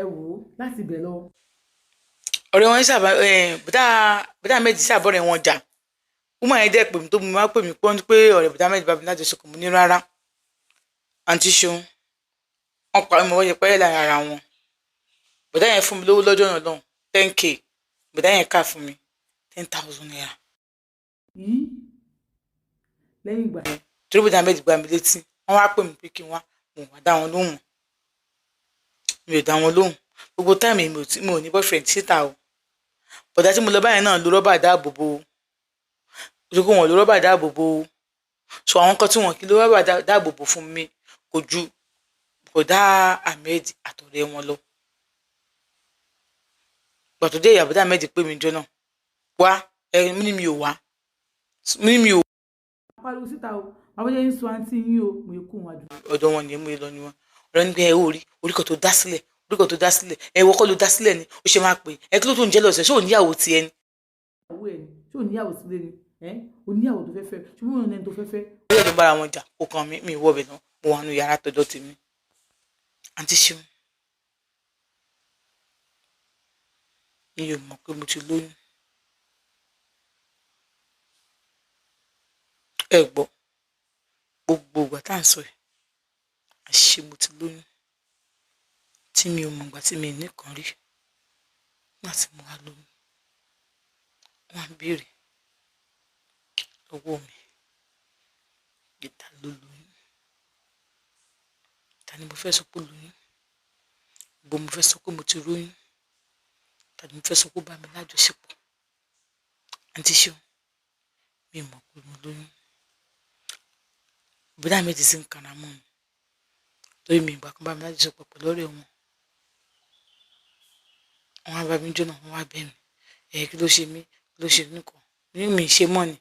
ẹ wò ó láti ibẹ̀ lọ. ọ̀rẹ́ wọn sábà bùdá méjì sábọ̀rẹ̀ wọn jà wọ́n máa ń dẹ́ pè mí tó mo máa pè mí pọ́n pé ọ̀rẹ́ bùdá méjì bá mi lájọṣepọ̀ mo ní rárá àǹtí ṣeun wọn pa ọmọ wọ́n yẹ pẹ́rẹ́ lára ara wọn bùdá yẹn fún mi lówó lọ́jọ́ náà lọ́hùn 10k bùdá yẹn kà fún mi 10,000 naira. yìí lẹ́yìn ìgbà yẹn. torí bùdá méjì gbà mí létí wọ́n wá pè mí pé kí n wá mo wá dá wọn lóhùn mi ò dá wọn lóhùn gbogbo táìmì mi ò ní boyfriend síta o bọ̀dá tí mo lọ báyìí náà lo rọ́bà dáàbòbò ojú kó wọn lo rọ́bà dáàbòbò so àwọn kan tí wọn kì í lo rọ́bà dáàbòbò fún mi kò ju bọ̀dá Ahmed àtọ̀rẹ́ wọn lọ gbàtọ́dé ìyá bọ̀dá Ahmed pè mí jọ náà wá ẹ̀rín mi ni mi ò wá mi ni mi ò. apariwo síta o àwọn yẹn ń sọ àǹtí yín o mo kú wọn àdúrà. ọ̀dọ̀ wọn nìyẹn mo lọ ni wọn ọ̀rẹ́ nígbà ẹ̀ orí kan tó dá sílẹ̀ ẹ̀ wọ́kọ́ ló dá sílẹ̀ ni ó ṣe máa pè ẹ̀ kí ló tó ń jẹ́ lọ́sẹ̀ ṣé ò níyàwó tiẹ̀ ni. ìyàwó ẹ̀ ni ṣé ò níyàwó sílé ni oníyàwó tó fẹ́ fẹ́ ṣùgbọ́n òun ẹni tó fẹ́ fẹ́. ó yẹ kí n bára wọn jà kó kan mi ìwọ ọbẹ̀ náà mo wà nù yàrá tọjọ́ tèmi àǹtí ṣeun mi ò mọ̀ pé mo ti lóyún ẹ gbọ́ gbogbo ìgbà tá à ń sọ yìí àṣé mo ti lóyún tí mi ò mọ̀ ìgbà tí mi nìkan rí nígbà tí mo wá lóyún wọ́n á béèrè lọ́wọ́ mi ìta ló lóyún ta ni mo fẹ́ sọ pé lóyún gbogbo mo fẹ́ sọ pé mo ti lóyún ta ni mo fẹ́ sọ pé bá mi lájọṣepọ̀ àǹtí ṣeun mi mọ̀ pé mo lóyún bùdá mi ti sí ń kanra mọ́ mi torí mi ìgbà kan bá mi lájọṣepọ̀ pẹ̀lú ọ̀rẹ́ wọn á bá mi jóná wọn wá bẹ̀ mí kí ló ṣe mí kí ló ṣe nìkan ní mi ṣe mọ́ ni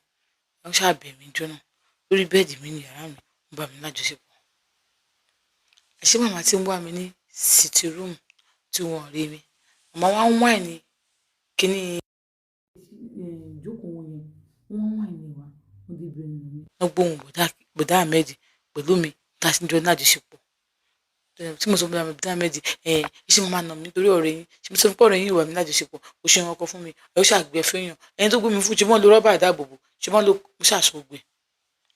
wọ́n ṣàbẹ̀ mí jóná lórí bẹ́ẹ̀dì mi ní yàrá mi wọ́n bá mi lájọṣepọ̀ àṣé màmá tí ń wá mi ní sitting room tí wọ́n rí mi màmá wa ń wá ní kíní. ìjókòó wọn yẹn wọ́n wá ní wa wọ́n ti bẹ̀rẹ̀ mi. wọ́n gbóhùn bọ̀dá Ahmed pẹ̀lú mi tá a sì ń jọ lájọṣepọ̀ tí mo sọ fún bọ̀dá Ahmed ṣé mo máa nà mí nítorí ọ̀rẹ́ yín ṣé mo sọ fún ọ̀rẹ́ yín ìwà mi lájọṣepọ̀ kò ṣe ọkọ fún mi ẹ̀ ó ṣàgbẹ̀ fẹ́yàn ẹni tó gbé mi fún ṣe mọ́ lo rọ́bà ìdáàbòbò ṣe mọ́ lo mo ṣàṣọgbẹ̀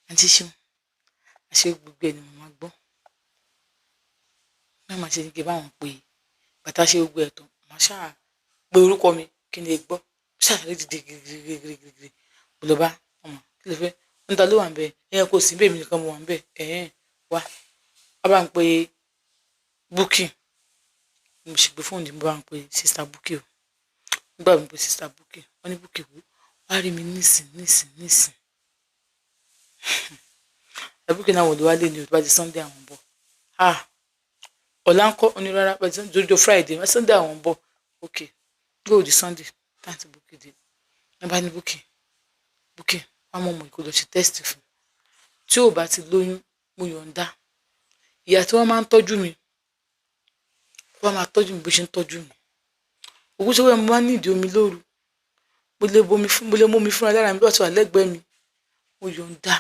àǹtí ṣeun àṣẹ gbogbo ẹ̀ ni mo máa gbọ́ mẹ́ẹ̀ máa ṣe ní kí báwọn pé bàtà ṣe gbogbo ẹ̀ tán màá ṣáà pé orúkọ mi kí n lè gbọ́ ṣàlẹ́ dìde gírígírígírí mo lọ bá ọmọ kí ló fẹ́ ń ta ló wà ń bẹ kò sí bẹ́ẹ̀ mi nìkan mo wà ń bẹ wá a bá ń pe Bukky mo sì gbé fóònù mo bá ń pe sista Bukky o nígbà mi pe sista Bukky wọ́n ní Bukky wo wá rí mi nísìn Bukky náà wò ló wá lé ní o tó bá di Sunday àwọn bọ̀ ọ̀la ń kọ́ onírárá pẹ̀lú jọjọ Friday wọ́n Sunday àwọn bọ̀ ok go di Sunday táǹtì Bukky dé ẹ bá ní Bukky wọ́n mọ̀ mọ̀ kó lọ ṣe test fún tí ò bá ti lóyún mo yọ̀ǹda ìyá tí wọ́n máa ń tọ́jú mi wọ́n máa tọ́jú mi bó ṣe ń tọ́jú mi ògùn ṣe wọ́n mo máa ń nídìí omi lóru mo lè mú mi fúnra lára mi bí wọ́n ti wà lẹ́gbẹ̀ẹ́ mi mo yọ̀ǹda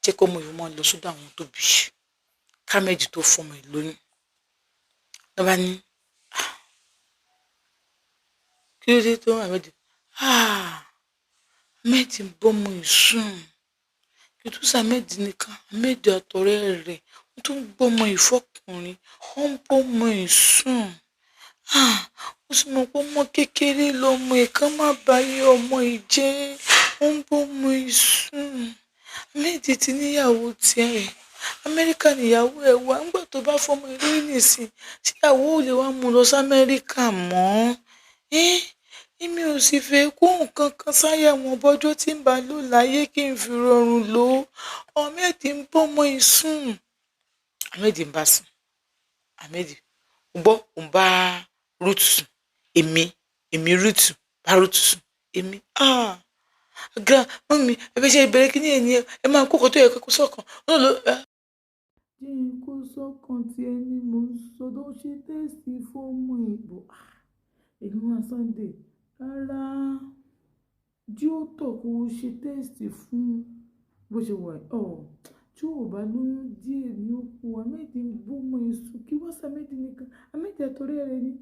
jẹ́ kó mo yọ̀ mọ́ lọ sódà àwọn tó bí ká méjì tó fọmọ ẹ̀ lóyún ló bá ní kí ló dé tó Ahmed Ahmed ń bọ́mọ ìsùn kí tó sá Ahmed nìkan Ahmed àtọ̀rẹ́ rẹ̀ wọ́n tún ń bọ́mọ ìfọkùnrin wọ́n ń bọ́mọ ìsùn ó sì mọ̀ pé ọmọ kékeré lọmọ ẹ̀kan má báyé ọmọ ìjẹ́ wọ́n ń bọ́mọ ìsùn Ahmed ti níyàwó tiẹ̀ Amẹ́ríkà níyàwó ẹ̀ wá ńgbà tó bá fọmọ ìlú nìsín tíyàwó ò lè wá mú lọ sí Amẹ́ríkà mọ́ èmi ò sì fẹ́ kó nǹkan kan sáyà wọn bọ́jọ́ tí ń bá lò láyé kí n fi rọrùn lò ó Ahmed ń bọ́mọ ìsùn Ahmed ń bá sùn Ahmed gbọ́ òun bá Ruth sùn èmi Ruth bá Ruth sùn èmi àgbà mọ́mí ẹ fẹ́ ṣe ìbẹ̀rẹ̀ kí ni ẹ máa kókò tó yẹ kókó sọ́kàn náà ló. jí kó sọ́kàn tí ẹni mò ń sọ tó ṣe tẹ́sí fọ́ọ̀mù ìbò èmi wá Sunday rárá jí ó tọ̀ kó o ṣe tẹ́sí fún bó ṣe wà tí ò bá lóyún díẹ̀ ní ó kù. Ahmed ń bọ́mọ èṣù kí wọ́n sá Ahmed nìkan. Ahmed àtọ̀rẹ́ rẹ̀ ni.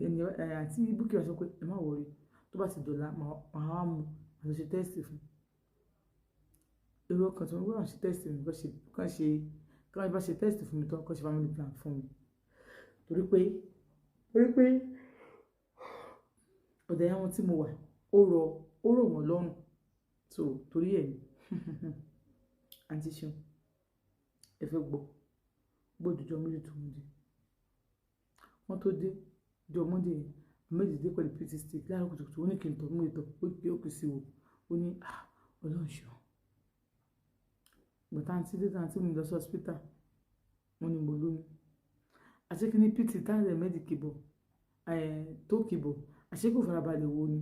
Ẹni àti Bukky wá sọ pé ẹ má wọrí tó bá ti dọ̀la màá wá mú àti ṣe tẹ́sítì fún. Èrò ọkàn tí wọ́n gbọ́dọ̀ ṣe tẹ́sítì fún kán bá ṣe tẹ́sítì fún mi tán kán ṣe family plan fún mi. Torí pé ọ̀dọ̀ ẹ̀yà wọn tí mo wà ó rọ̀ wọ́n lọ́rùn. So torí ẹ̀ àǹtí Ṣeun ẹ fẹ́ gbọ́dọ̀jọ́ méjì tó ń dé. Wọ́n tó dé jọ Monday yẹn méjì dé pẹ̀lú pt stick láàárọ̀ kùtùkùtù ó ní kí n tọ̀ mú ìtọ̀ ó pè sí wo ó ní Ọlọ́run ṣeun. Gbọ̀tà àǹtí dé tàn tí mo lọ sí hospital wọ́n ní mo lóyún. Àṣé kí ní pt táàlẹ̀ méjì kìbọ̀ tó kìbọ̀ àṣé kò farabalẹ̀ wo ni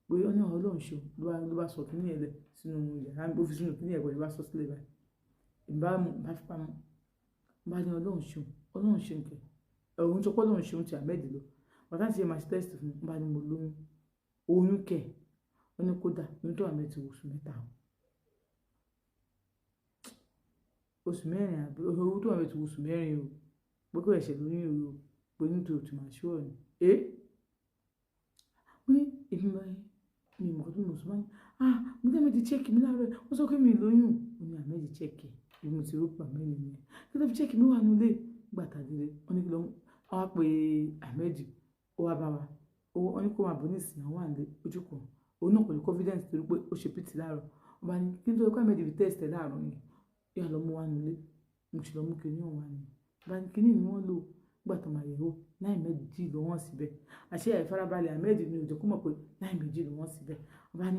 pé ó ní Ọlọ́run ṣeun ló bá sọ kíní ẹ̀ lẹ̀ sínú yàrá ó fi sínú kíní ẹ̀ pẹ̀lú bá sọ sílẹ̀ báyìí ìbá fipá mọ́ bá ní Ọlọ́run ṣeun kẹ̀ òun tó pọ́ lọ́run ṣeun ti Ahmed lọ bàtà ti ṣe máa ṣe test fún un bá ní mo lóyún oyún kẹ̀ ó ní kódà oyún tó Ahmed ti oṣù mẹ́ta oṣù mẹ́rin àbí oyún tó Ahmed ti oṣù mẹ́rin o gbogbo ẹ̀ṣẹ̀ lóyún o pé nítorí òtún máa ṣọ́ ọ̀nà ó ní èmi báyìí mi mọ̀ tó mọ̀ sọ́mọ́ mo dẹ́ Ahmed check mi láàárọ̀ wọ́n sọ pé mi lóyún ó ní Ahmed check ẹ̀ mo ti rúpa mẹ́rin nìyẹn kí ló fi check mi wà nílé gbàtàdé wọ́n ní kí ló wá pé Ahmed ó wá bá wa wọ́n ní kó máa bọ̀ ní ìsìn àwọn àlè ojú kan òun náà pẹ̀lú confidence torí pé ó ṣe pt láàárọ̀ wọ́n bá ní kí n tó kọ́ Ahmed fi test láàárọ̀ yẹn yà lọ mú wa nílé mo sì lọ mú kinní ọ̀hún wa ni bá ní kinní ni wọ́n lò gbàtọ̀ máa yẹ̀wò láì méjì ló wọ́n síbẹ̀ àṣẹ àìfarabalẹ̀ Ahmed ni òjò kó mọ̀ pé láì méjì ló wọ́n síbẹ̀ wọ́n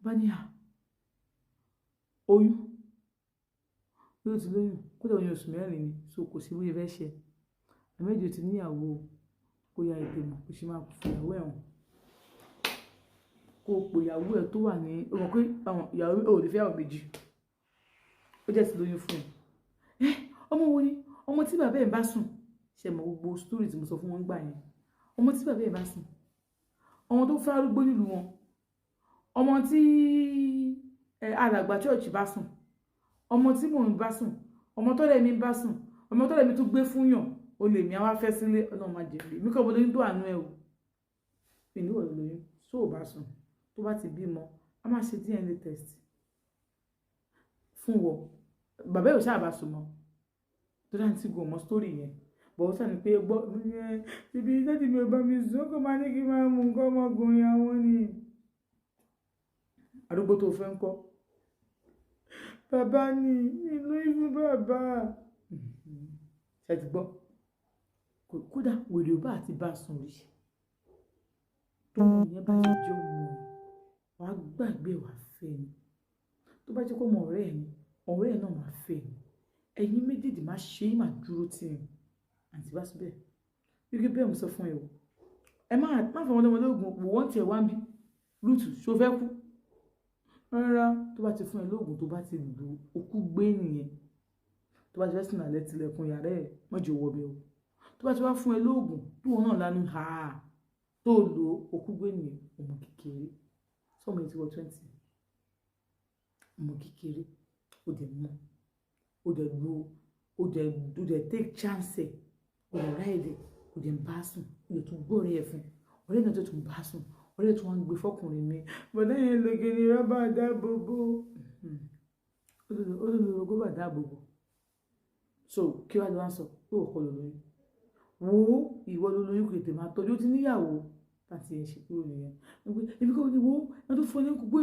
bá ní oyún ló ti lóyún kódà oyún oṣù mẹ́rin ni so kò sí wíyẹ fẹ́ ṣe Ahmed ti níyàwó kó ya ètè mọ̀ kó ṣe máa fìyàwó ẹ̀wọ̀n kó pò ìyàwó ẹ̀ tó wà ní ọmọ pé àwọn ìyàwó ò lè fẹ́ àwọn méjì ó jẹ́ ti lóyún fún ẹ̀ ọmọ wo ni ọmọ tí bàbá ẹ̀ bá sùn ṣe mọ̀ gbogbo story tí mo sọ fún wọn gbà yẹn ọmọ tí bàbá ẹ̀ bá sùn ọmọ tó fẹ́ arúgbó nílùú wọn ọmọ tí alàgbà church bá sùn ọmọ tí mò ń bá sùn ọmọ tó lẹ́mí bá sùn ọmọ tó lẹ́mí tó gbé fún yàn o lè mi àwa fẹ́ sílé Ọlọ́run máa jẹ̀bi mí kọ́ bó lóyún tó àánú ẹ̀ o ìní wọ̀ lóyún tó ò bá sùn tó bá ti bímọ a máa ṣe DNA test fún wọ bàbá ẹ̀ ò ṣáà bá sùn mọ́ tó dáa ti gò mọ́ story yẹn bọ̀ ó sàn ní pé gbọ́ ibi láti mi ò bá mi sùn kó máa ní kí n máa mú nǹkan ọmọkùnrin àwọn ni àdúgbò tó fẹ́ ń kọ́ bàbá ni ìlú ìfú bàbá ṣe ti gbọ́ kódà wèrè ò bá àti bá sùn rí tó mọ ìyẹn bá ti jẹ́ ọmọ ẹ̀ wàá gbàgbé wàá fẹ́ ni tó bá jẹ́ kó mọ ọ̀rẹ́ ẹ̀ ni ọ̀rẹ́ ẹ̀ náà máa fẹ́ ni ẹ̀yin méjèèjì máa ṣe é máa dúró tì í àǹtí bá síbẹ̀ wípé bẹ́ẹ̀ mo sọ fún ẹ o ẹ má fọwọ́n lọ́wọ́ lóògùn wò wọ́n tiẹ̀ wá ń bí rúùtù ṣó fẹ́ kú rárá tó bá ti fún ẹ lóògùn tó bá ti lù okú gbé nìyẹn tó bá ti fẹ́ sìn àlẹ́ tilẹ̀kùn yàrá ẹ̀ mọ́jọ wọbẹ̀ o tó bá ti wá fún ẹ lóògùn tó wọn náà lánú tó lò okú gbé nìyẹn ọmọ kékeré sọmọ ẹ ti wọ 20 ọmọ kékeré ó dẹ̀ mọ́ ó dẹ̀ lo ó dẹ̀ take chance ẹ̀ ó dẹ̀ ráìdẹ̀ ó dẹ̀ ń bá sùn ó dẹ̀ tún gbórí ẹ̀ fún ọ̀rẹ́ náà tó tún bá sùn ọ̀rẹ́ tó wọ́n ń gbé fọ́kùnrin mi bọ̀dá yẹn lóge ni rábà dáàbòbò ó lè lo gómà dáàbòbò so kí wàá lọ wá sọ pé òkò lò lóyún wo ìwọ ló lóyún kò tètè máa tọ́jú ó ti níyàwó láti ẹ̀ ṣe kúrò nìyẹn èmi kò ní wo ẹni tó fọ́ lóyún kò gbé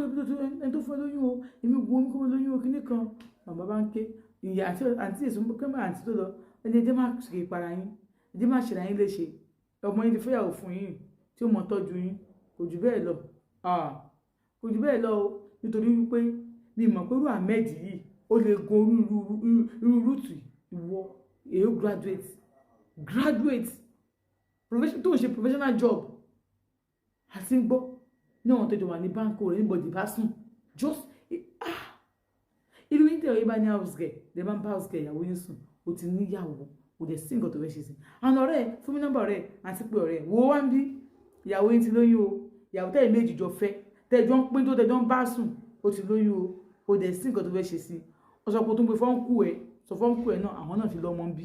ẹni tó fọ́ lóyún o èmi wo mi kò mọ lóyún o kíní kan màmá bá ń ké ìyá àǹtí èso kẹ́mà àǹtí tó lọ ẹni ẹjẹ́ máa ṣe ìpara yín ẹjẹ́ máa ṣe àyín léṣe ọmọ yín ti fẹ́yàwó fún yín tí ó mọ tọ́jú yín kò jù bẹ́ẹ̀ lọ o nítorí wípé mi mọ̀ pé irú Ahmed yìí ó lè gun irú rúùtù ìwọ èyí graduate tó ń ṣe professional job àti ń gbọ́ ní àwọn tó jọ wà ní báńkì rẹ̀ níbọ̀dì bá sùn just irú yín tẹ̀wé bá ní house girl lè bá ń bá house girl ìyàwó yín sùn ó ti níyàwó kò dẹ̀ sí nǹkan tó fẹ́ ṣe sí àwọn ọ̀rẹ́ fún mi nọ́mbà ọ̀rẹ́ àti pé ọ̀rẹ́ wo wá ń bí ìyàwó yín ti lóyún o ìyàwó tẹ́lẹ̀ méjì jọ fẹ́ tẹ́jọ́ ń pín tó tẹ́jọ́ ń bá sùn ó ti lóyún o dẹ̀ sí nǹkan tó fẹ́ ṣe sí i wọ́n sọ pé ó tún gbé fọ́nkù ẹ̀ sọ fọ́nkù ẹ̀ náà àwọn náà ti lọ́mọ bí